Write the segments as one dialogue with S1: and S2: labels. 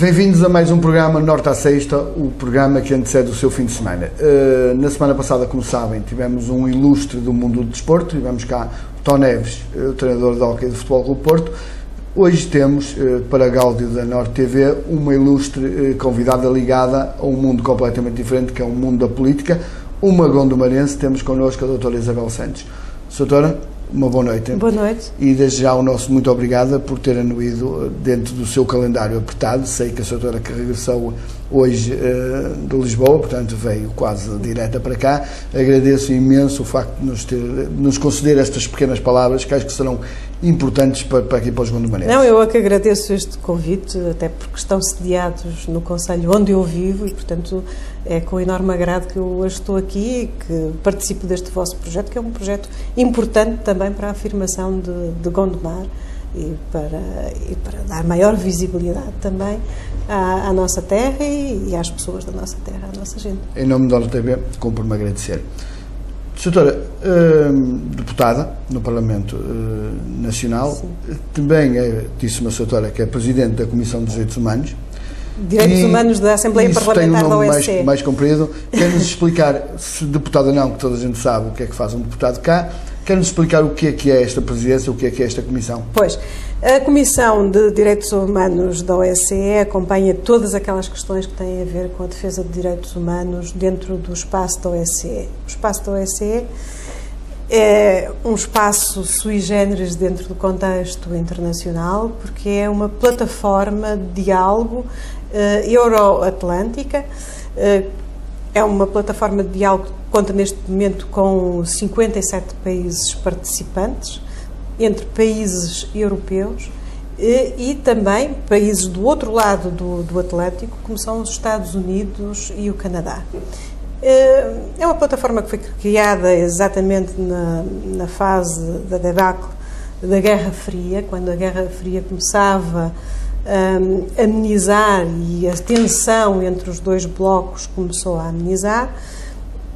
S1: Bem-vindos a mais um programa Norte à Sexta, o programa que antecede o seu fim de semana. Na semana passada, como sabem, tivemos um ilustre do mundo do desporto, tivemos cá o Tó Neves, o treinador de hóquei do Futebol Clube Porto. Hoje temos, para a Gáudio da Norte TV, uma ilustre convidada ligada a um mundo completamente diferente, que é o mundo da política, uma gondomarense. Temos connosco a doutora Isabel Santos. Doutora, uma boa noite.
S2: Boa noite.
S1: E desde já o nosso muito obrigada por ter anuído dentro do seu calendário apertado. Sei que a doutora que regressou hoje de Lisboa, portanto veio quase direta para cá. Agradeço imenso o facto de nos conceder estas pequenas palavras, que acho que serão importantes para aqui, para os gondomarenses.
S2: Não, eu é que agradeço este convite, até porque estão sediados no concelho onde eu vivo e, portanto, é com enorme agrado que eu hoje estou aqui e que participo deste vosso projeto, que é um projeto importante também para a afirmação de Gondomar e para dar maior visibilidade também à nossa terra e às pessoas da nossa terra, à nossa gente.
S1: Em nome da TV, cumpro-me agradecer. Doutora, deputada no Parlamento Nacional, sim. Também disse-me a doutora que é Presidente da Comissão dos Direitos Humanos.
S2: Direitos Humanos da Assembleia Parlamentar da OSCE.
S1: Tem um nome mais comprido. Quer-nos explicar, se deputada não, que toda a gente sabe o que é que faz um deputado cá, quer-nos explicar o que é esta presidência, o que é esta comissão? Pois,
S2: a Comissão de Direitos Humanos da OSCE acompanha todas aquelas questões que têm a ver com a defesa de direitos humanos dentro do espaço da OSCE. O espaço da OSCE é um espaço sui generis dentro do contexto internacional, porque é uma plataforma de diálogo euro-atlântica. É uma plataforma de diálogo que conta neste momento com 57 países participantes, entre países europeus e também países do outro lado do Atlântico, como são os Estados Unidos e o Canadá. É uma plataforma que foi criada exatamente na fase da debacle da Guerra Fria, quando a Guerra Fria começava a amenizar e a tensão entre os dois blocos começou a amenizar,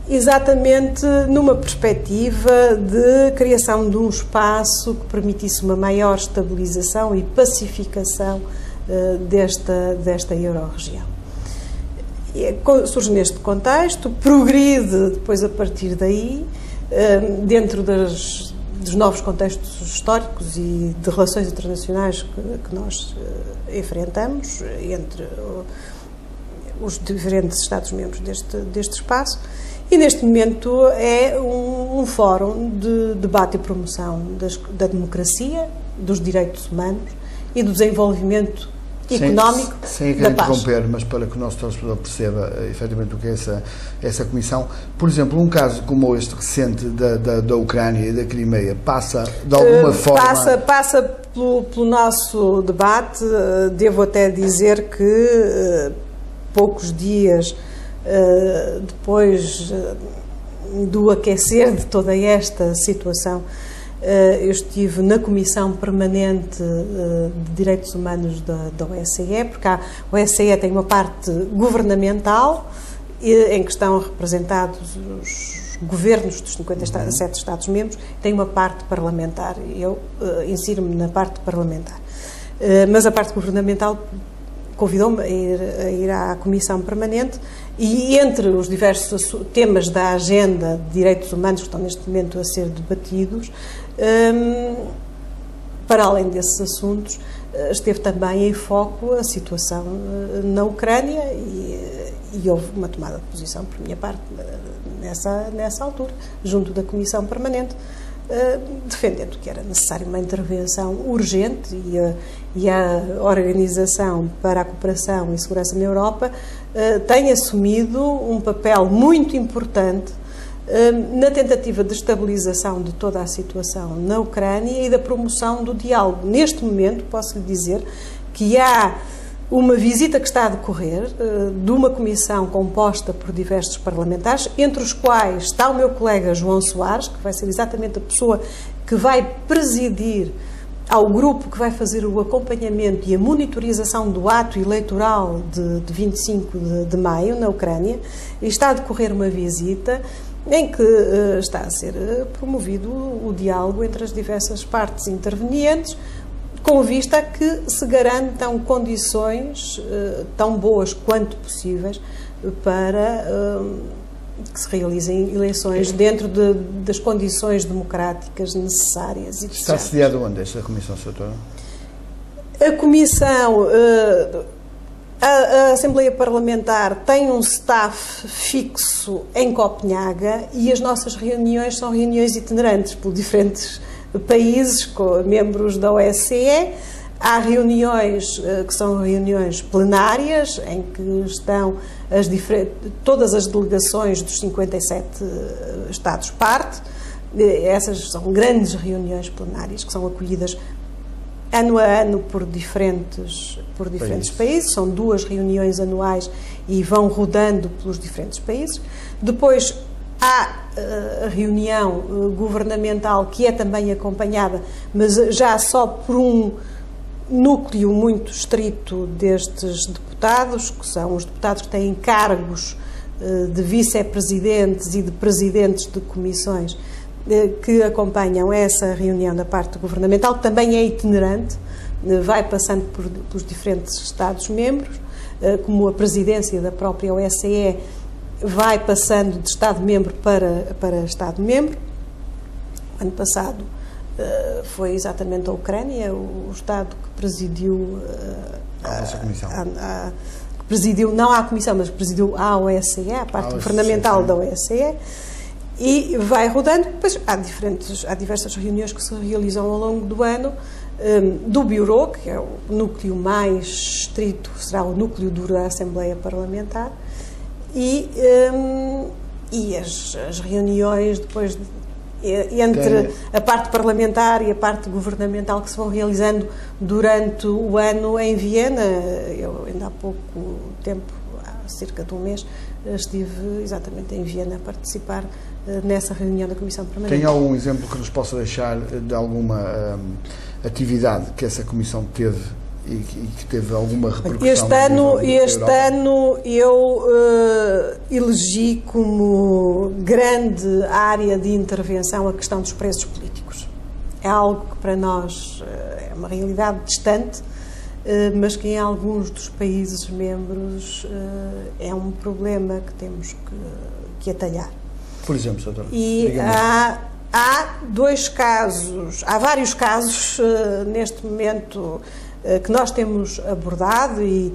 S2: exatamente numa perspectiva de criação de um espaço que permitisse uma maior estabilização e pacificação desta euro-região. Surge neste contexto, progride depois a partir daí, dentro dos novos contextos históricos e de relações internacionais que nós enfrentamos entre os diferentes Estados-membros deste espaço. E neste momento é um fórum de debate e promoção da democracia, dos direitos humanos e do desenvolvimento económico
S1: sem
S2: da paz.
S1: Interromper, mas para que o nosso telespectador perceba efetivamente o que é essa comissão. Por exemplo, um caso como este recente da Ucrânia e da Crimeia passa de alguma forma...
S2: Passa pelo nosso debate. Devo até dizer que poucos dias depois do aquecer de toda esta situação, eu estive na Comissão Permanente de Direitos Humanos da OSCE, porque a OSCE tem uma parte governamental em que estão representados os governos dos 57 Estados-membros, tem uma parte parlamentar. Eu insiro-me na parte parlamentar. Mas a parte governamental convidou-me a ir à Comissão Permanente e entre os diversos temas da agenda de direitos humanos que estão neste momento a ser debatidos, para além desses assuntos, esteve também em foco a situação na Ucrânia e houve uma tomada de posição por minha parte nessa altura, junto da Comissão Permanente, defendendo que era necessária uma intervenção urgente e a Organização para a Cooperação e Segurança na Europa tem assumido um papel muito importante na tentativa de estabilização de toda a situação na Ucrânia e da promoção do diálogo. Neste momento, posso lhe dizer que há uma visita que está a decorrer de uma comissão composta por diversos parlamentares, entre os quais está o meu colega João Soares, que vai ser exatamente a pessoa que vai presidir ao grupo que vai fazer o acompanhamento e a monitorização do ato eleitoral de 25 de maio na Ucrânia, e está a decorrer uma visita em que está a ser promovido o diálogo entre as diversas partes intervenientes, com vista a que se garantam condições tão boas quanto possíveis para que se realizem eleições dentro das condições democráticas necessárias.
S1: Está sediada onde esta Comissão, Sra. Doutora?
S2: A Comissão, a Assembleia Parlamentar tem um staff fixo em Copenhaga e as nossas reuniões são reuniões itinerantes por diferentes países, com membros da OSCE. Há reuniões que são reuniões plenárias, em que estão todas as delegações dos 57 Estados parte. Essas são grandes reuniões plenárias que são acolhidas ano a ano por diferentes países. São 2 reuniões anuais e vão rodando pelos diferentes países. Depois há a reunião governamental, que é também acompanhada, mas já só por um núcleo muito estrito destes deputados, que são os deputados que têm cargos de vice-presidentes e de presidentes de comissões, que acompanham essa reunião da parte governamental, que também é itinerante, vai passando pelos diferentes Estados-membros, como a presidência da própria OSCE vai passando de Estado-membro para Estado-membro. Ano passado foi exatamente a Ucrânia, o Estado que presidiu
S1: a nossa Comissão.
S2: Que presidiu, não à Comissão, mas presidiu à OSCE, a parte governamental da OSCE, e vai rodando. Depois há diversas reuniões que se realizam ao longo do ano, do Bureau, que é o núcleo mais estrito, será o núcleo duro da Assembleia Parlamentar, e as reuniões depois entre a parte parlamentar e a parte governamental que se vão realizando durante o ano em Viena. Eu ainda há pouco tempo, há cerca de um mês, estive exatamente em Viena a participar nessa reunião da Comissão Permanente.
S1: Tem algum exemplo que nos possa deixar de alguma atividade que essa Comissão teve e que teve alguma repercussão?
S2: Este ano eu elegi como grande área de intervenção a questão dos presos políticos. É algo que para nós é uma realidade distante, mas que em alguns dos países membros é um problema que temos que atalhar.
S1: Por exemplo, doutora.
S2: E há vários casos neste momento que nós temos abordado e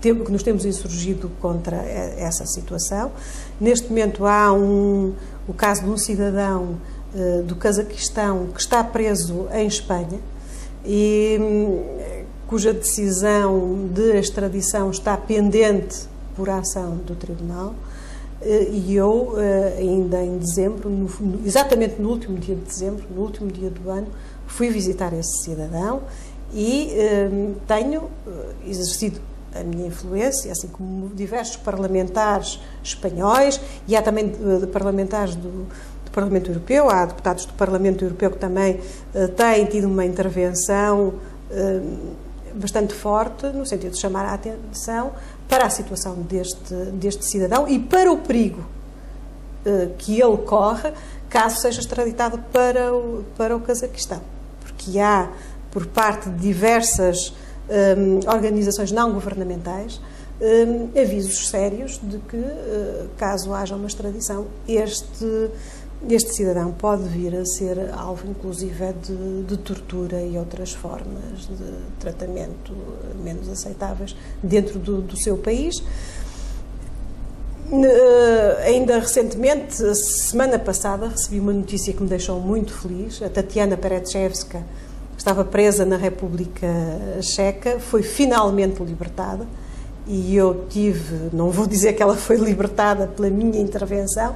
S2: que nos temos insurgido contra essa situação. Neste momento há o caso de um cidadão do Cazaquistão que está preso em Espanha e cuja decisão de extradição está pendente por ação do Tribunal. E eu, ainda em dezembro, exatamente no último dia de dezembro, no último dia do ano, fui visitar esse cidadão e tenho exercido a minha influência, assim como diversos parlamentares espanhóis, e há também parlamentares do Parlamento Europeu, há deputados do Parlamento Europeu que também têm tido uma intervenção bastante forte, no sentido de chamar a atenção para a situação deste cidadão e para o perigo que ele corre caso seja extraditado para o Cazaquistão. Porque há, por parte de diversas organizações não governamentais, avisos sérios de que, caso haja uma extradição, este cidadão pode vir a ser alvo, inclusive, de tortura e outras formas de tratamento menos aceitáveis dentro do seu país. Ainda recentemente, semana passada, recebi uma notícia que me deixou muito feliz. A Tatiana Peretchevska estava presa na República Checa, foi finalmente libertada e eu não vou dizer que ela foi libertada pela minha intervenção,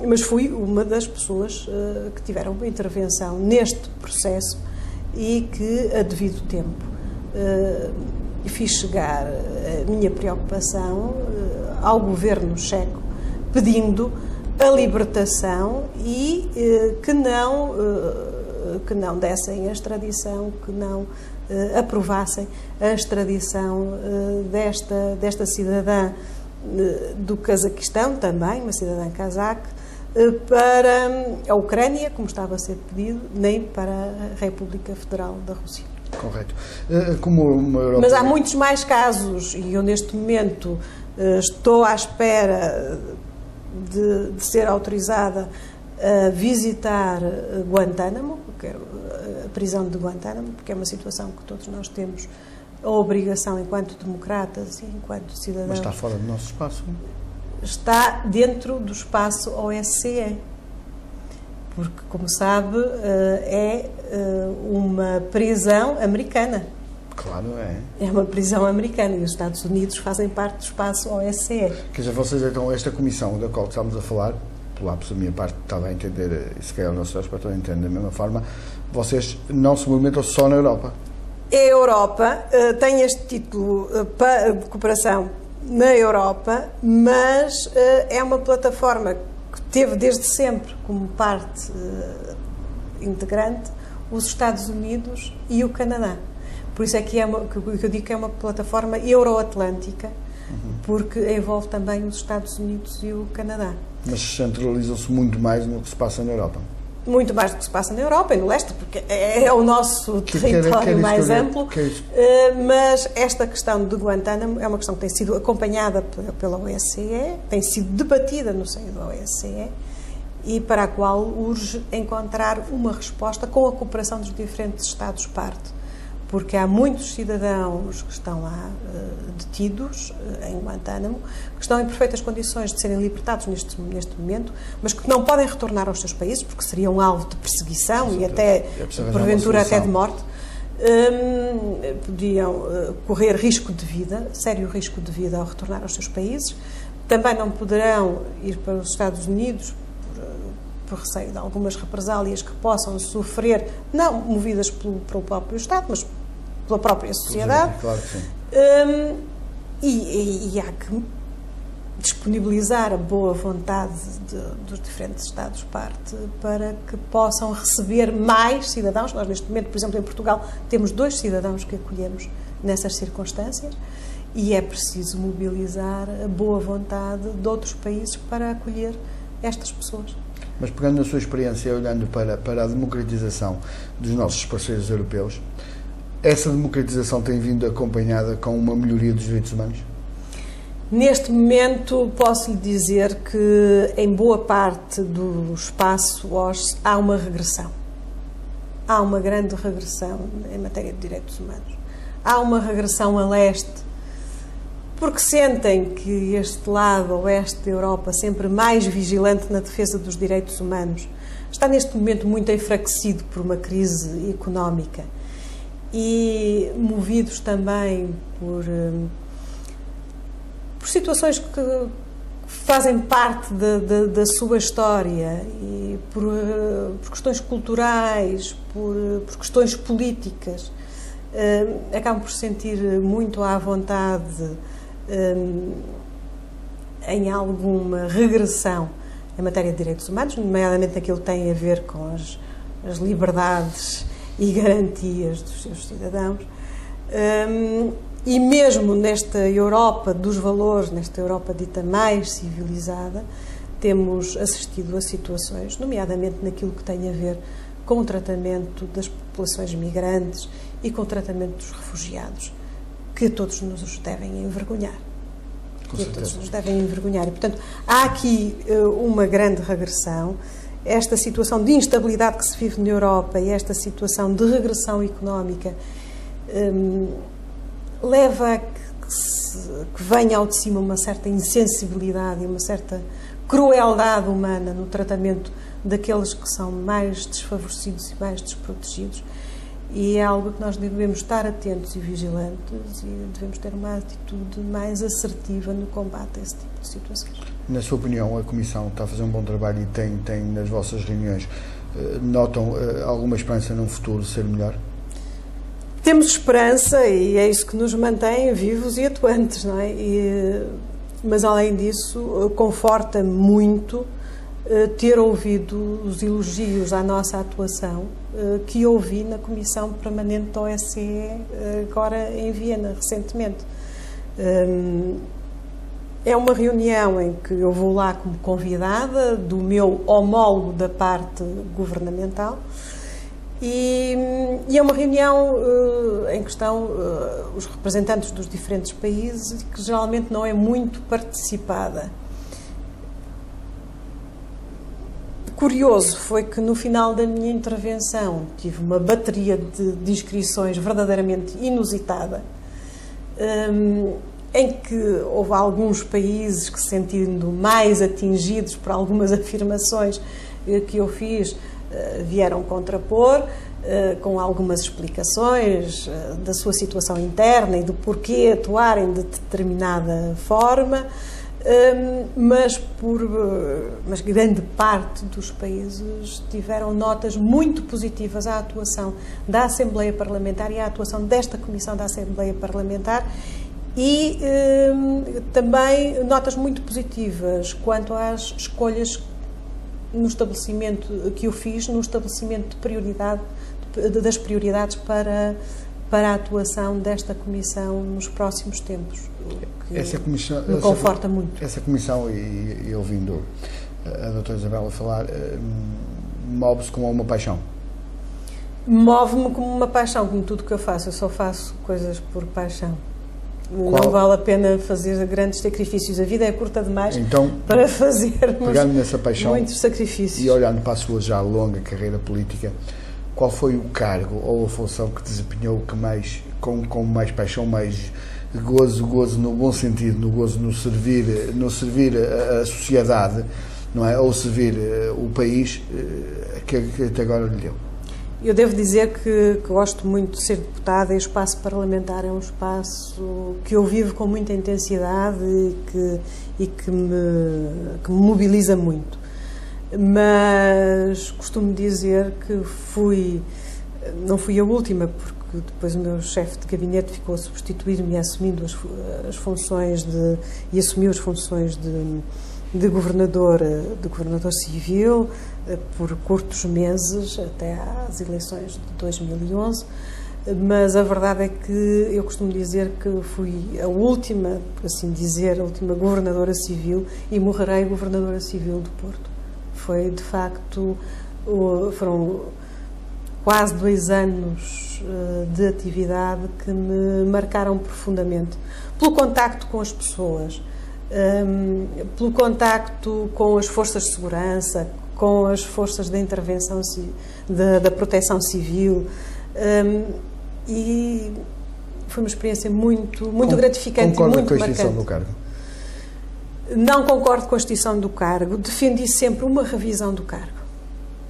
S2: mas fui uma das pessoas que tiveram uma intervenção neste processo e que, a devido tempo, fiz chegar a minha preocupação ao governo checo, pedindo a libertação e que não dessem a extradição, que não aprovassem a extradição desta cidadã do Cazaquistão, também uma cidadã cazaque, para a Ucrânia, como estava a ser pedido, nem para a República Federal da Rússia.
S1: Correto. Como uma Europa...
S2: Mas há muitos mais casos, e eu neste momento estou à espera de ser autorizada a visitar Guantánamo, a prisão de Guantánamo, porque é uma situação que todos nós temos a obrigação, enquanto democratas e enquanto cidadãos...
S1: Mas está fora do nosso espaço?
S2: Está dentro do espaço OSCE, porque, como sabe, é uma prisão americana.
S1: Claro, é.
S2: É uma prisão americana e os Estados Unidos fazem parte do espaço OSCE.
S1: Quer dizer, vocês, então, esta comissão da qual estamos a falar, por lápis da minha parte, estava a entender, e se calhar o nosso espectador entende da mesma forma, vocês não se movimentam só na Europa?
S2: A Europa tem este título de cooperação na Europa, mas é uma plataforma que teve desde sempre como parte integrante os Estados Unidos e o Canadá. Por isso é que eu digo que é uma plataforma euroatlântica, porque envolve também os Estados Unidos e o Canadá.
S1: Mas centralizam-se muito mais no que se passa na Europa?
S2: Muito mais do que se passa na Europa e no leste, porque é o nosso território mais amplo. Mas esta questão de Guantánamo é uma questão que tem sido acompanhada pela OSCE, tem sido debatida no seio da OSCE e para a qual urge encontrar uma resposta com a cooperação dos diferentes Estados-parte. Porque há muitos cidadãos que estão lá detidos em Guantánamo, que estão em perfeitas condições de serem libertados neste momento, mas que não podem retornar aos seus países, porque seriam alvo de perseguição e até, porventura, até de morte. Podiam correr risco de vida, sério risco de vida ao retornar aos seus países. Também não poderão ir para os Estados Unidos por receio de algumas represálias que possam sofrer, não movidas pelo próprio Estado, mas pela própria sociedade.
S1: Claro que sim.
S2: E há que disponibilizar a boa vontade dos diferentes Estados-parte para que possam receber mais cidadãos. Nós, neste momento, por exemplo, em Portugal, temos 2 cidadãos que acolhemos nessas circunstâncias e é preciso mobilizar a boa vontade de outros países para acolher estas pessoas.
S1: Mas pegando na sua experiência, olhando para a democratização dos nossos parceiros europeus, essa democratização tem vindo acompanhada com uma melhoria dos direitos humanos?
S2: Neste momento, posso lhe dizer que em boa parte do espaço OSCE há uma regressão. Há uma grande regressão em matéria de direitos humanos. Há uma regressão a leste, porque sentem que este lado oeste da Europa, sempre mais vigilante na defesa dos direitos humanos, está neste momento muito enfraquecido por uma crise económica e movidos também por situações que fazem parte da sua história e por questões culturais, por questões políticas, acabam por se sentir muito à vontade em alguma regressão em matéria de direitos humanos, nomeadamente naquilo que tem a ver com as liberdades e garantias dos seus cidadãos. E mesmo nesta Europa dos valores, nesta Europa dita mais civilizada, temos assistido a situações, nomeadamente naquilo que tem a ver com o tratamento das populações migrantes e com o tratamento dos refugiados, que todos nos devem envergonhar. Que todos nos devem envergonhar. E, portanto, há aqui uma grande regressão. Esta situação de instabilidade que se vive na Europa e esta situação de regressão económica leva a que venha ao de cima uma certa insensibilidade e uma certa crueldade humana no tratamento daqueles que são mais desfavorecidos e mais desprotegidos. E é algo que nós devemos estar atentos e vigilantes e devemos ter uma atitude mais assertiva no combate a esse tipo de situações.
S1: Na sua opinião, a Comissão está a fazer um bom trabalho e tem nas vossas reuniões, notam alguma esperança num futuro ser melhor?
S2: Temos esperança e é isso que nos mantém vivos e atuantes, não é? Mas, além disso, conforta muito ter ouvido os elogios à nossa atuação que ouvi na Comissão Permanente da OSCE agora em Viena, recentemente. É uma reunião em que eu vou lá como convidada do meu homólogo da parte governamental e é uma reunião em que estão os representantes dos diferentes países, que geralmente não é muito participada. Curioso foi que no final da minha intervenção tive uma bateria de inscrições verdadeiramente inusitada, em que houve alguns países que, se sentindo mais atingidos por algumas afirmações que eu fiz, vieram contrapor com algumas explicaões da sua situação interna e do porquê atuarem de determinada forma, mas grande parte dos países tiveram notas muito positivas à atuação da Assembleia Parlamentar e à atuação desta Comissão da Assembleia Parlamentar, e também notas muito positivas quanto às escolhas no estabelecimento que eu fiz, no estabelecimento das prioridades para a atuação desta Comissão nos próximos tempos.
S1: Essa comissão
S2: me conforta muito.
S1: Essa comissão, e ouvindo a doutora Isabela falar, move-se com uma paixão.
S2: Move-me como uma paixão, como tudo que eu faço. Eu só faço coisas por paixão. Não vale a pena fazer grandes sacrifícios. A vida é curta demais para fazermos
S1: nessa paixão,
S2: muitos sacrifícios.
S1: E olhando para a sua já longa carreira política, qual foi o cargo ou a função que desempenhou que mais, com mais paixão, mais gozo no bom sentido, no gozo no servir a sociedade, não é? Ou servir o país, que até agora lhe deu?
S2: Eu devo dizer que gosto muito de ser deputada, e o espaço parlamentar é um espaço que eu vivo com muita intensidade e que me mobiliza muito. Mas costumo dizer que não fui a última, porque depois o meu chefe de gabinete ficou a substituir-me, assumindo as funções e assumiu as funções de governador civil por curtos meses, até às eleições de 2011, mas a verdade é que eu costumo dizer que fui a última, por assim dizer, a última governadora civil, e morrerei governadora civil do Porto. Foi, de facto, foram quase 2 anos de atividade que me marcaram profundamente, pelo contacto com as pessoas, pelo contacto com as forças de segurança, com as forças da intervenção, da proteção civil, e foi uma experiência muito gratificante e muito marcante.
S1: Concorda com a extinção do cargo?
S2: Não concordo com a extinção do cargo. Defendi sempre uma revisão do cargo,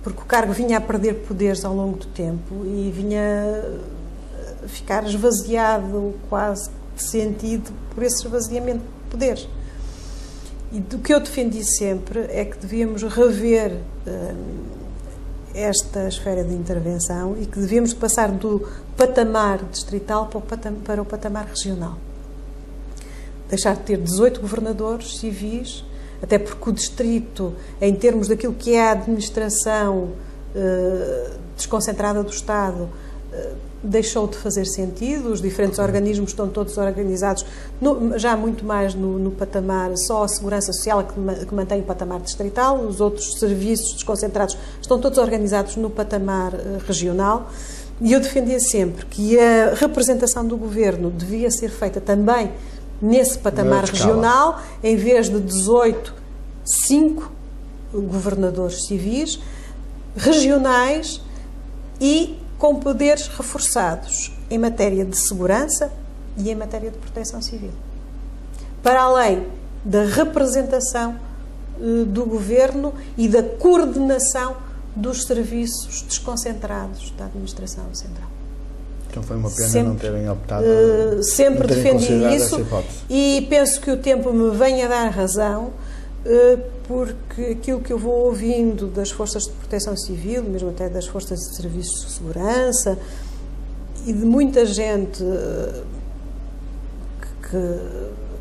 S2: porque o cargo vinha a perder poderes ao longo do tempo e vinha a ficar esvaziado quase de sentido por esse esvaziamento de poderes. E do que eu defendi sempre é que devíamos rever esta esfera de intervenção e que devíamos passar do patamar distrital para o patamar regional. Deixar de ter 18 governadores civis, até porque o distrito, em termos daquilo que é a administração desconcentrada do Estado, deixou de fazer sentido. Os diferentes organismos estão todos organizados já muito mais no patamar, só a Segurança Social que mantém o patamar distrital, os outros serviços desconcentrados estão todos organizados no patamar regional, e eu defendia sempre que a representação do Governo devia ser feita também nesse patamar regional, em vez de 18, 5 governadores civis, regionais e com poderes reforçados em matéria de segurança e em matéria de proteção civil. Para além da representação do Governo e da coordenação dos serviços desconcentrados da Administração Central.
S1: Então foi uma pena não terem optado,
S2: sempre defendi isso, e penso que o tempo me vem a dar razão, porque aquilo que eu vou ouvindo das forças de proteção civil, mesmo até das forças de serviços de segurança e de muita gente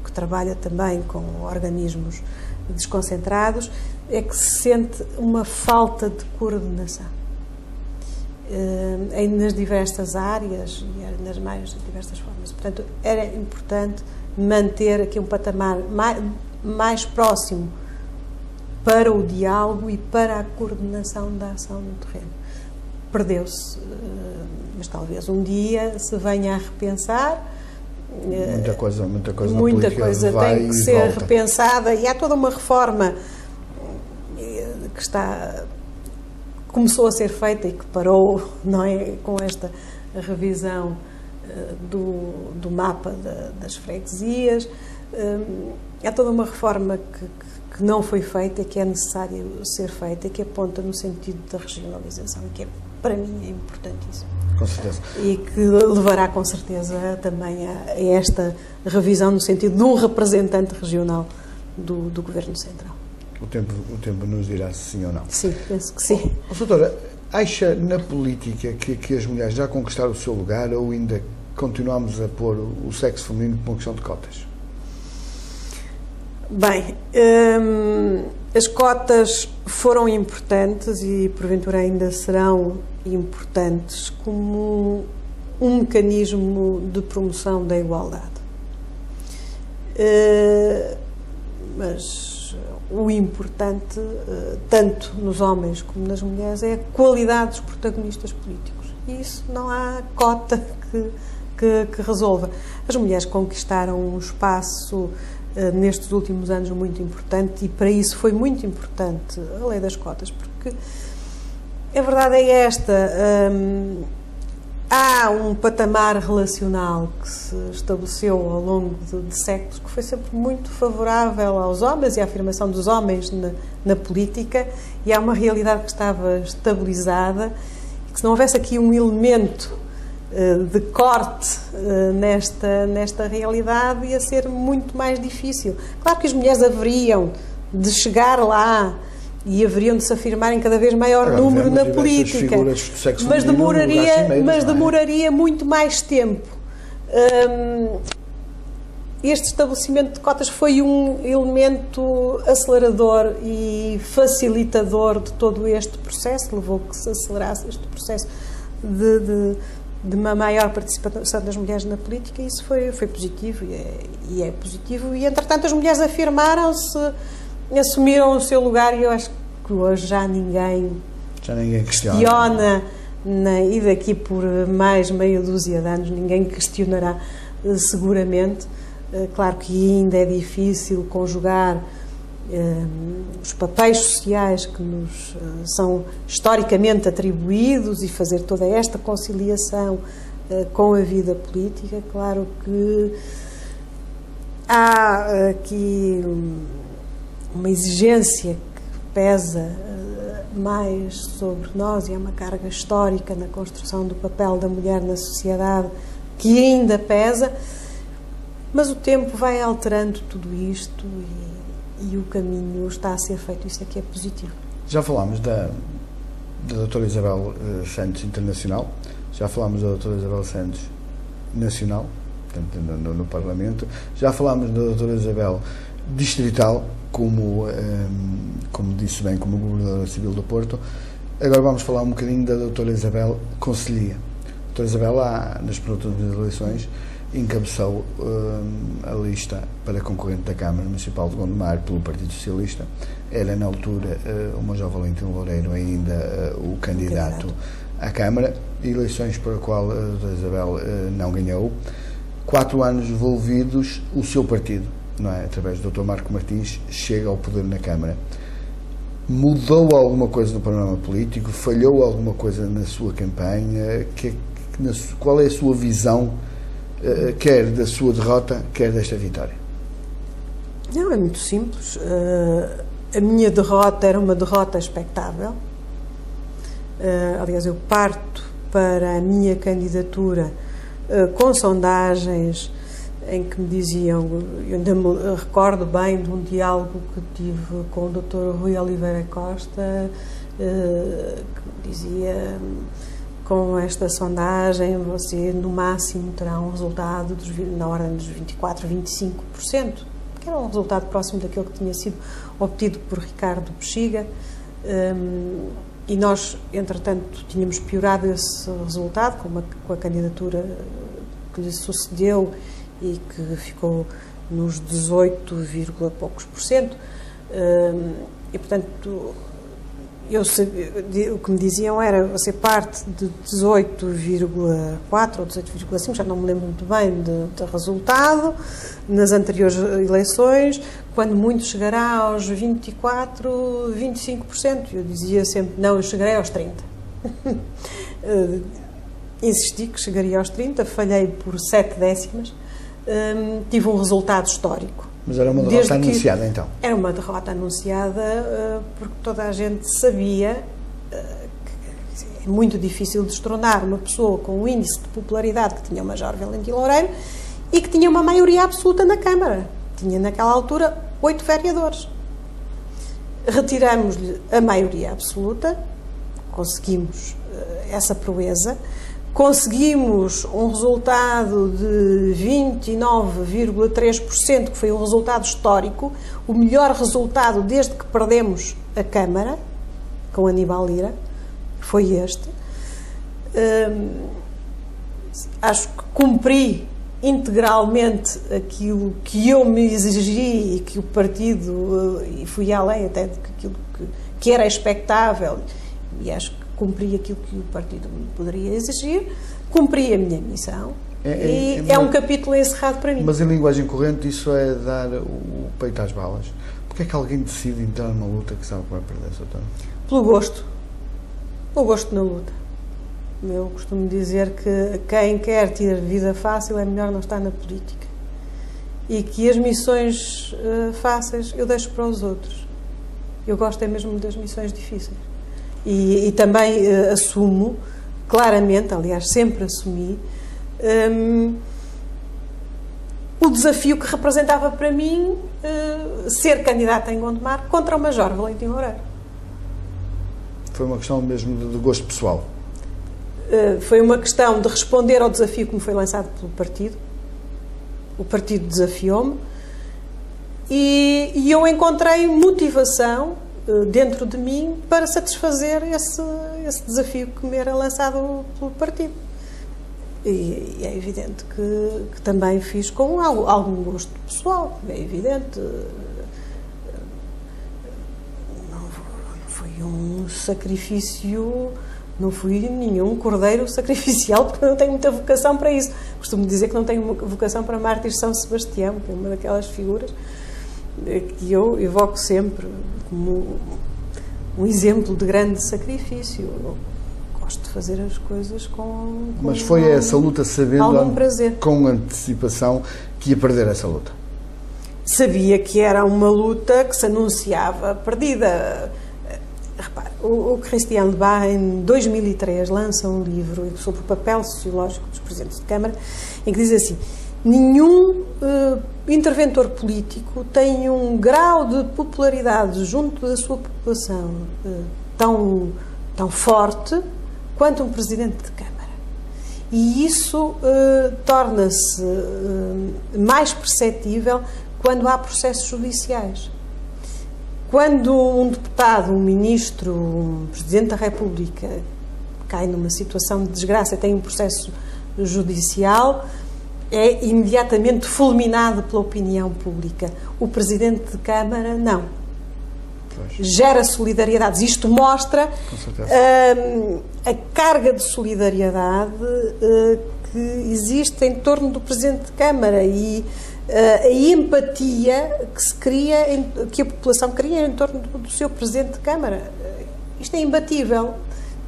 S2: que trabalha também com organismos desconcentrados, é que se sente uma falta de coordenação nas diversas áreas e nas mais diversas formas. Portanto, era importante manter aqui um patamar mais próximo para o diálogo e para a coordenação da ação no terreno. Perdeu-se, mas talvez um dia se venha a repensar.
S1: Muita coisa
S2: Tem que ser repensada, e há toda uma reforma que começou a ser feita e que parou, não é, com esta revisão do mapa das freguesias. Há toda uma reforma que não foi feita, que é necessário ser feita, que aponta no sentido da regionalização, e que para mim é importantíssimo.
S1: Com certeza.
S2: E que levará com certeza também a esta revisão no sentido de um representante regional do Governo Central.
S1: O tempo nos dirá se sim ou não.
S2: Sim, penso que sim.
S1: Doutora, acha na política que as mulheres já conquistaram o seu lugar, ou ainda continuamos a pôr o sexo feminino como uma questão de cotas?
S2: Bem, as cotas foram importantes e porventura ainda serão importantes como um mecanismo de promoção da igualdade. Mas o importante, tanto nos homens como nas mulheres, é a qualidade dos protagonistas políticos. E isso não há cota que resolva. As mulheres conquistaram um espaço nestes últimos anos muito importante, e para isso foi muito importante a lei das cotas, porque a verdade é esta: há um patamar relacional que se estabeleceu ao longo de séculos, que foi sempre muito favorável aos homens e à afirmação dos homens na política, e há uma realidade que estava estabilizada, e que se não houvesse aqui um elemento de corte nesta realidade, ia ser muito mais difícil. Claro que as mulheres haveriam de chegar lá e haveriam de se afirmar em cada vez maior número na política, mas demoraria muito mais tempo. Este estabelecimento de cotas foi um elemento acelerador e facilitador de todo este processo, levou que se acelerasse este processo de uma maior participação das mulheres na política, e isso foi positivo, e é positivo, e entretanto as mulheres afirmaram-se, assumiram o seu lugar, e eu acho que hoje já ninguém questiona, e daqui por mais meia dúzia de anos ninguém questionará, seguramente. Claro que ainda é difícil conjugar os papéis sociais que nos são historicamente atribuídos e fazer toda esta conciliação com a vida política. Claro que há aqui uma exigência que pesa mais sobre nós, e há uma carga histórica na construção do papel da mulher na sociedade que ainda pesa, mas o tempo vai alterando tudo isto, e o caminho está a ser feito. Isso aqui é positivo.
S1: Já falámos da doutora Isabel Santos Internacional, já falámos da doutora Isabel Santos Nacional, portanto, no Parlamento, já falámos da doutora Isabel Distrital, como disse bem, como Governadora Civil do Porto. Agora vamos falar um bocadinho da doutora Isabel Conselhia. A doutora Isabel, nas penúltimas eleições, encabeçou a lista para concorrente da Câmara Municipal de Gondomar pelo Partido Socialista. Era, na altura, o Major Valentim Loureiro ainda o candidato à Câmara, eleições para a qual a doutora Isabel não ganhou. 4 anos envolvidos, o seu partido, não é, através do Dr. Marco Martins, chega ao poder na Câmara. Mudou alguma coisa no panorama político? Falhou alguma coisa na sua campanha? Qual é a sua visão, quer da sua derrota, quer desta vitória?
S2: Não, é muito simples. A minha derrota era uma derrota expectável. Aliás, eu parto para a minha candidatura com sondagens em que me diziam, eu ainda me recordo bem de um diálogo que tive com o Dr. Rui Oliveira Costa, que dizia: com esta sondagem você no máximo terá um resultado na ordem dos 24, 25%, que era um resultado próximo daquele que tinha sido obtido por Ricardo Bexiga, e nós, entretanto, tínhamos piorado esse resultado com a candidatura que lhe sucedeu e que ficou nos 18, poucos por cento, e portanto o que me diziam era você parte de 18,4 ou 18,5, já não me lembro muito bem de resultado, nas anteriores eleições, quando muito chegará aos 24, 25%. Eu dizia sempre, não, eu chegarei aos 30%. Insisti que chegaria aos 30%, falhei por 7 décimas, tive um resultado histórico.
S1: Mas era uma derrota anunciada, então? Era
S2: uma derrota anunciada porque toda a gente sabia que é muito difícil destronar uma pessoa com um índice de popularidade que tinha o Major Valentim Loureiro e que tinha uma maioria absoluta na Câmara. Tinha, naquela altura, 8 vereadores. Retiramos-lhe a maioria absoluta, conseguimos essa proeza, conseguimos um resultado de 29,3%, que foi um resultado histórico, o melhor resultado desde que perdemos a Câmara, com Aníbal Lira, foi este. Acho que cumpri integralmente aquilo que eu me exigi e que o partido, e fui além até daquilo que era expectável, e acho que cumpri aquilo que o partido me poderia exigir, cumpri a minha missão é um capítulo encerrado para mim.
S1: Mas em linguagem corrente isso é dar o peito às balas. Porquê é que alguém decide entrar numa luta que sabe que vai perder, Sr. António?
S2: Pelo gosto. O gosto na luta. Eu costumo dizer que quem quer ter vida fácil é melhor não estar na política. E que as missões fáceis eu deixo para os outros. Eu gosto é mesmo das missões difíceis. E também assumo, claramente, aliás, sempre assumi, o desafio que representava para mim ser candidata em Gondomar contra o Major Valentim Loureiro.
S1: Foi uma questão mesmo de gosto pessoal?
S2: Foi uma questão de responder ao desafio que me foi lançado pelo partido. O partido desafiou-me e eu encontrei motivação dentro de mim para satisfazer esse desafio que me era lançado pelo partido. E é evidente que também fiz com algum gosto pessoal, é evidente. Não foi um sacrifício, não fui nenhum cordeiro sacrificial, porque eu não tenho muita vocação para isso. Costumo dizer que não tenho vocação para mártir São Sebastião, que é uma daquelas figuras que eu evoco sempre como um exemplo de grande sacrifício. Eu gosto de fazer as coisas com
S1: Mas foi essa luta sabendo
S2: algum prazer,
S1: com antecipação, que ia perder essa luta?
S2: Sabia que era uma luta que se anunciava perdida. Repare, o Christian Lebas, em 2003, lança um livro sobre o papel sociológico dos presidentes de Câmara, em que diz assim: nenhum interventor político tem um grau de popularidade junto da sua população tão forte quanto um presidente de Câmara. E isso torna-se mais perceptível quando há processos judiciais. Quando um deputado, um ministro, um presidente da República cai numa situação de desgraça e tem um processo judicial, é imediatamente fulminado pela opinião pública. O Presidente de Câmara, não. Pois. Gera solidariedades. Isto mostra a carga de solidariedade que existe em torno do Presidente de Câmara e a empatia que se cria, que a população cria em torno do seu Presidente de Câmara. Isto é imbatível.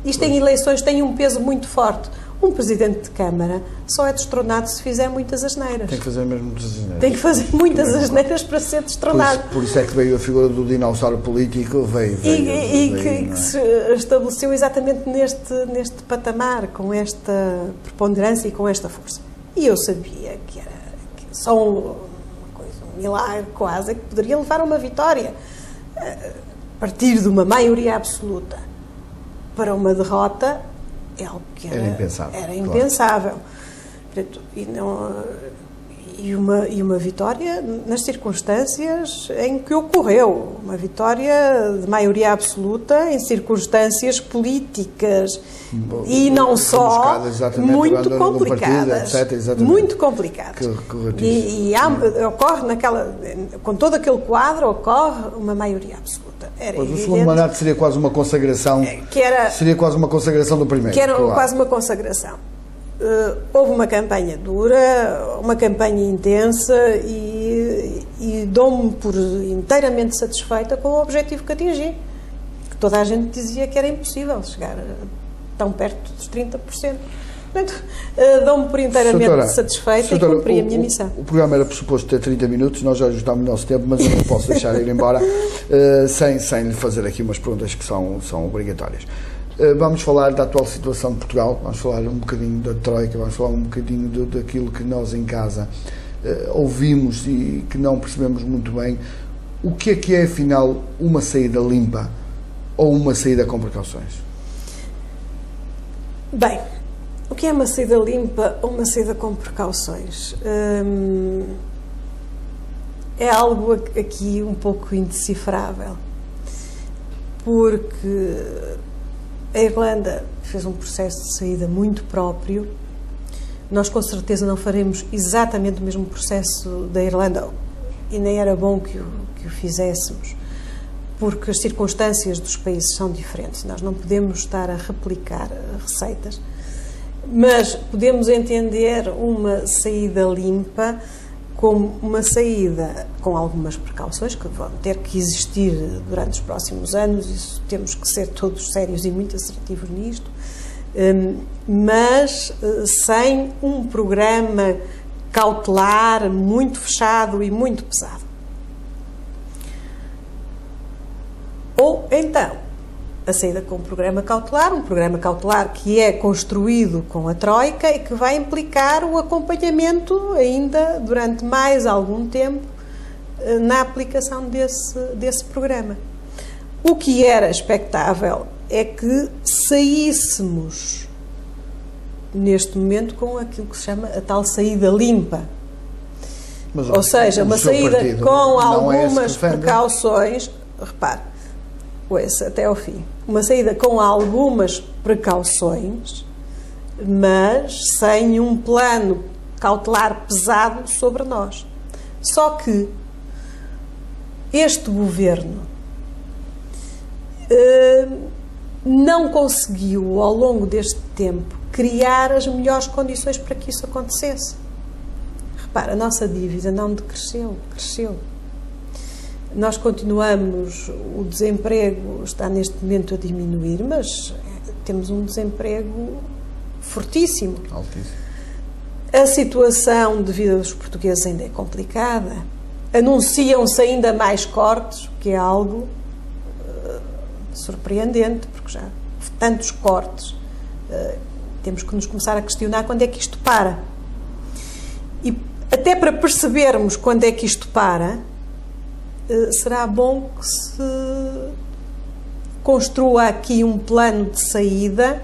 S2: Isto em eleições tem um peso muito forte. Um Presidente de Câmara só é destronado se fizer muitas asneiras.
S1: Tem que fazer mesmo muitas asneiras.
S2: Tem que fazer muitas asneiras para ser destronado.
S1: Por isso é que veio a figura do dinossauro político,
S2: que se estabeleceu exatamente neste patamar, com esta preponderância e com esta força. E eu sabia que era só uma coisa, um milagre quase, que poderia levar a uma vitória. A partir de uma maioria absoluta para uma derrota, é algo que
S1: era impensável.
S2: Era impensável. Claro. e uma vitória nas circunstâncias em que ocorreu, uma vitória de maioria absoluta em circunstâncias políticas e não só muito complicadas, muito complicadas. E ocorre com todo aquele quadro ocorre uma maioria absoluta.
S1: Pois, o segundo mandato seria quase uma consagração, seria quase uma consagração do primeiro.
S2: Que era quase uma consagração. Houve uma campanha dura, uma campanha intensa e dou-me por inteiramente satisfeita com o objetivo que atingi. Que toda a gente dizia que era impossível chegar tão perto dos 30%. Portanto, dou-me por inteiramente satisfeita e cumpri a minha missão.
S1: O programa era pressuposto ter 30 minutos, nós já ajustámos o nosso tempo, mas eu não posso deixar ir embora sem lhe fazer aqui umas perguntas que são obrigatórias. Vamos falar da atual situação de Portugal, vamos falar um bocadinho da Troika, vamos falar um bocadinho daquilo que nós em casa ouvimos e que não percebemos muito bem. O que é afinal uma saída limpa ou uma saída com precauções?
S2: Bem, o que é uma saída limpa ou uma saída com precauções? É algo aqui um pouco indecifrável, porque a Irlanda fez um processo de saída muito próprio. Nós com certeza não faremos exatamente o mesmo processo da Irlanda, e nem era bom que o fizéssemos, porque as circunstâncias dos países são diferentes. Nós não podemos estar a replicar receitas, mas podemos entender uma saída limpa como uma saída com algumas precauções que vão ter que existir durante os próximos anos. Isso temos que ser todos sérios e muito assertivos nisto, mas sem um programa cautelar muito fechado e muito pesado. Ou então a saída com um programa cautelar que é construído com a Troika e que vai implicar o acompanhamento ainda durante mais algum tempo na aplicação desse programa. O que era expectável é que saíssemos neste momento com aquilo que se chama a tal saída limpa. Ou seja, uma saída com algumas precauções, repare, até ao fim. Uma saída com algumas precauções, mas sem um plano cautelar pesado sobre nós. Só que este governo não conseguiu, ao longo deste tempo, criar as melhores condições para que isso acontecesse. Repara, a nossa dívida não decresceu, cresceu. Nós continuamos, o desemprego está neste momento a diminuir, mas temos um desemprego fortíssimo.
S1: Altíssimo.
S2: A situação de vida dos portugueses ainda é complicada. Anunciam-se ainda mais cortes, o que é algo surpreendente, porque já houve tantos cortes. Temos que nos começar a questionar quando é que isto para. E até para percebermos quando é que isto para, será bom que se construa aqui um plano de saída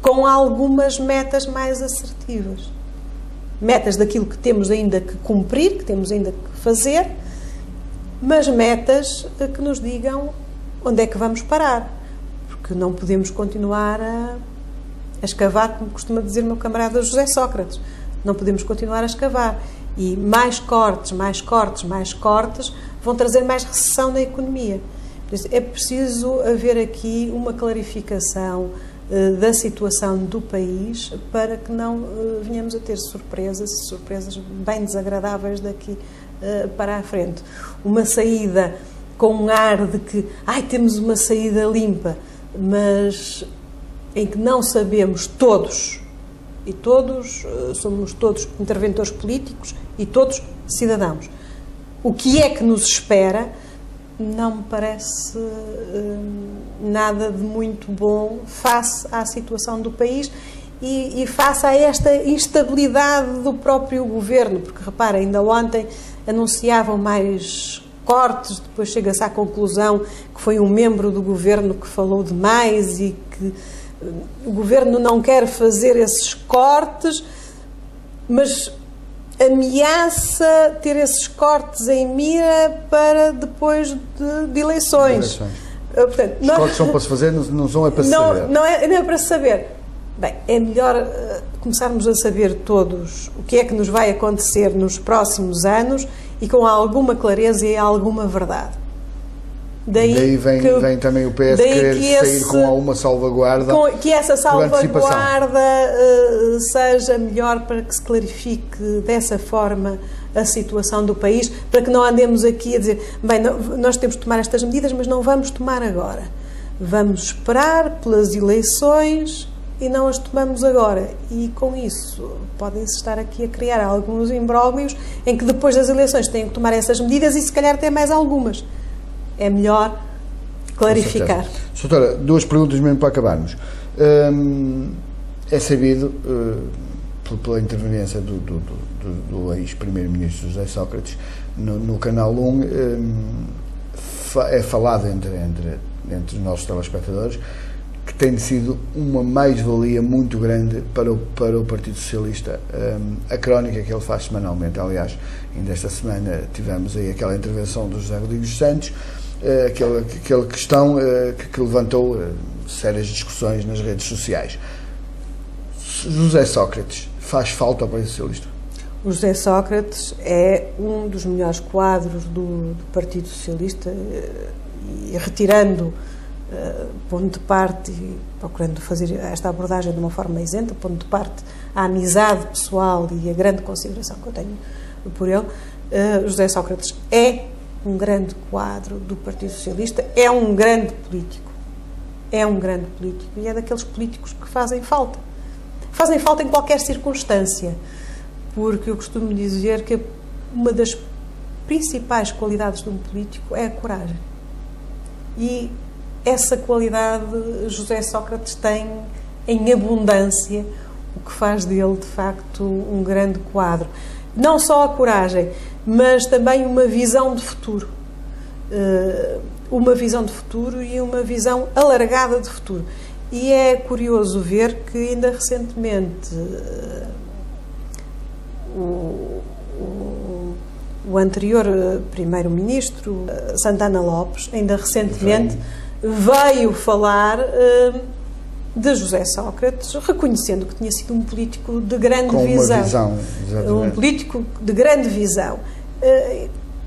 S2: com algumas metas mais assertivas. Metas daquilo que temos ainda que cumprir, que temos ainda que fazer, mas metas que nos digam onde é que vamos parar. Porque não podemos continuar a escavar, como costuma dizer o meu camarada José Sócrates. Não podemos continuar a escavar. E mais cortes vão trazer mais recessão na economia. É preciso haver aqui uma clarificação da situação do país para que não venhamos a ter surpresas bem desagradáveis daqui para a frente. Uma saída com um ar de que temos uma saída limpa, mas em que não sabemos todos, e todos somos todos interventores políticos e todos cidadãos, o que é que nos espera, não me parece nada de muito bom face à situação do país e face a esta instabilidade do próprio governo, porque repara, ainda ontem anunciavam mais cortes, depois chega-se à conclusão que foi um membro do governo que falou demais e que o governo não quer fazer esses cortes, mas ameaça ter esses cortes em mira para depois de eleições. Portanto,
S1: os cortes são para se fazer, não são é para se saber.
S2: Não é para se saber. Bem, é melhor começarmos a saber todos o que é que nos vai acontecer nos próximos anos e com alguma clareza e alguma verdade.
S1: Daí vem também o PS querer sair com alguma salvaguarda.
S2: Que essa salvaguarda seja melhor para que se clarifique dessa forma a situação do país, para que não andemos aqui a dizer, bem, nós temos de tomar estas medidas, mas não vamos tomar agora. Vamos esperar pelas eleições e não as tomamos agora. E com isso podem-se estar aqui a criar alguns imbróglios em que depois das eleições têm que tomar essas medidas e se calhar até mais algumas. É melhor clarificar.
S1: Doutora, 2 perguntas mesmo para acabarmos. É sabido, pela interveniência do ex-primeiro-ministro José Sócrates no Canal 1, é falado entre os nossos telespectadores que tem sido uma mais-valia muito grande para o Partido Socialista a crónica que ele faz semanalmente. Aliás, ainda esta semana tivemos aí aquela intervenção do José Rodrigues Santos, aquela questão que levantou sérias discussões nas redes sociais. José Sócrates faz falta ao Partido Socialista?
S2: O José Sócrates é um dos melhores quadros do Partido Socialista e retirando, pondo de parte e procurando fazer esta abordagem de uma forma isenta, pondo de parte a amizade pessoal e a grande consideração que eu tenho por ele, José Sócrates é um grande quadro do Partido Socialista, é um grande político e é daqueles políticos que fazem falta em qualquer circunstância, porque eu costumo dizer que uma das principais qualidades de um político é a coragem, e essa qualidade José Sócrates tem em abundância, o que faz dele de facto um grande quadro. Não só a coragem, mas também uma visão de futuro. Uma visão de futuro e uma visão alargada de futuro. E é curioso ver que ainda recentemente o anterior primeiro-ministro, Santana Lopes, ainda recentemente veio falar de José Sócrates, reconhecendo que tinha sido um político de grande visão. Um político de grande visão.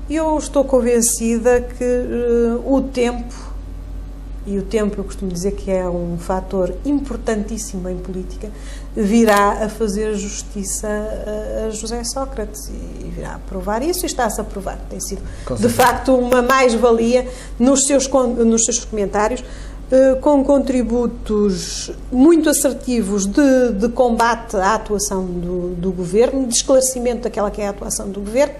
S2: Eu estou convencida que o tempo eu costumo dizer que é um fator importantíssimo em política, virá a fazer justiça a José Sócrates e virá a provar isso, e está-se a provar. Tem sido, de facto, uma mais-valia nos seus comentários, com contributos muito assertivos de combate à atuação do Governo, de esclarecimento daquela que é a atuação do Governo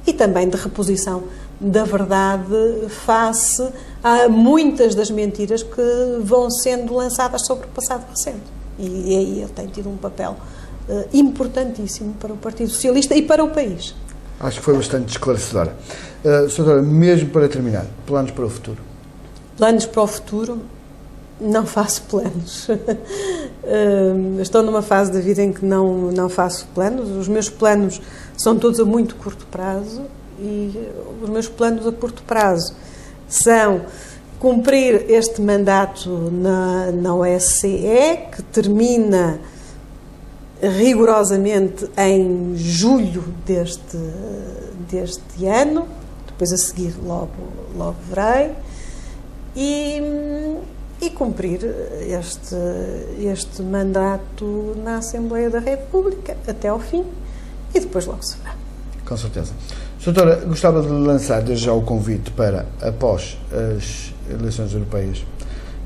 S2: e também de reposição da verdade face a muitas das mentiras que vão sendo lançadas sobre o passado recente. E aí ele tem tido um papel importantíssimo para o Partido Socialista e para o país.
S1: Acho que foi bastante esclarecedora. Doutora, mesmo para terminar, planos para o futuro?
S2: Planos para o futuro? Não faço planos. Estou numa fase da vida em que não faço planos. Os meus planos são todos a muito curto prazo e os meus planos a curto prazo são cumprir este mandato na OSCE, que termina rigorosamente em julho deste ano, depois a seguir logo verei, e cumprir este mandato na Assembleia da República até ao fim e depois logo se verá.
S1: Com certeza. Doutora, gostava de lançar desde já o convite para, após as eleições europeias,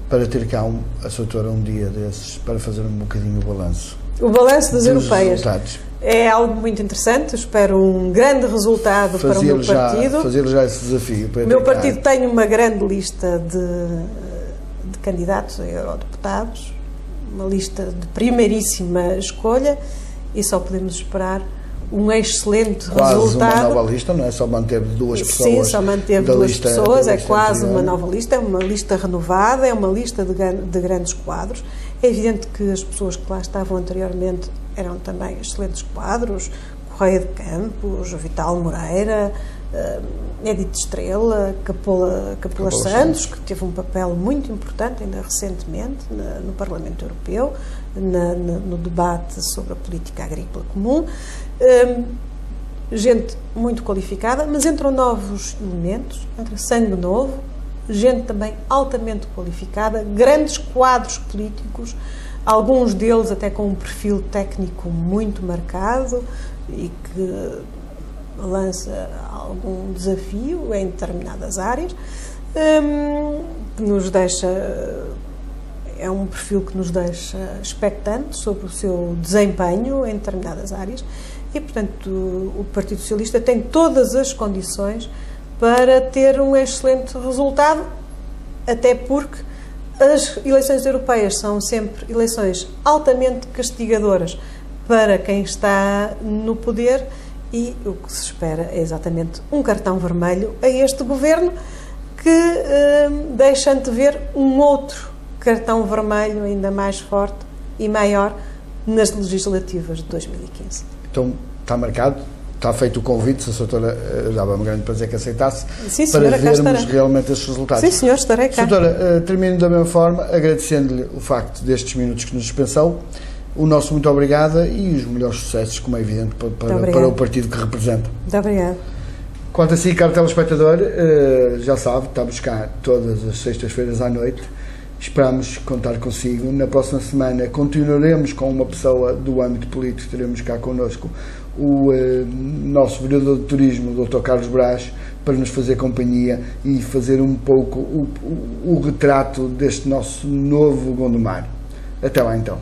S1: para ter cá a doutora um dia desses, para fazer um bocadinho o balanço.
S2: O balanço das europeias
S1: resultados.
S2: É algo muito interessante, espero um grande resultado para o meu partido.
S1: Fazer já esse desafio.
S2: O meu partido tem uma grande lista de candidatos a eurodeputados, uma lista de primeiríssima escolha, e só podemos esperar um excelente resultado.
S1: Quase uma nova lista, não é só manter duas pessoas.
S2: Sim, só manter duas pessoas, é quase uma nova lista, é uma lista renovada, é uma lista de grandes quadros. É evidente que as pessoas que lá estavam anteriormente eram também excelentes quadros, Correia de Campos, Vital Moreira, Edith Estrela, Capola Santos, que teve um papel muito importante ainda recentemente no Parlamento Europeu, no debate sobre a política agrícola comum. Gente muito qualificada, mas entram novos elementos, entra sangue novo, gente também altamente qualificada, grandes quadros políticos, alguns deles até com um perfil técnico muito marcado e que lança algum desafio em determinadas áreas, que nos deixa, é um perfil que nos deixa expectantes sobre o seu desempenho em determinadas áreas e, portanto, o Partido Socialista tem todas as condições para ter um excelente resultado, até porque as eleições europeias são sempre eleições altamente castigadoras para quem está no poder e o que se espera é exatamente um cartão vermelho a este governo que deixa antever um outro cartão vermelho ainda mais forte e maior nas legislativas de 2015.
S1: Então, está marcado, está feito o convite, se a doutora dava-me grande prazer que aceitasse,
S2: sim, senhora,
S1: para vermos realmente estes resultados.
S2: Sim, senhor, estarei cá.
S1: Doutora, termino da mesma forma, agradecendo-lhe o facto destes minutos que nos dispensou, o nosso muito obrigada e os melhores sucessos, como é evidente, para o partido que representa.
S2: Muito obrigada.
S1: Quanto a si, caro telespectador, já sabe, está a buscar todas as sextas-feiras à noite. Esperamos contar consigo. Na próxima semana continuaremos com uma pessoa do âmbito político, teremos cá connosco o nosso vereador de turismo, o Dr. Carlos Brás, para nos fazer companhia e fazer um pouco o retrato deste nosso novo Gondomar. Até lá então.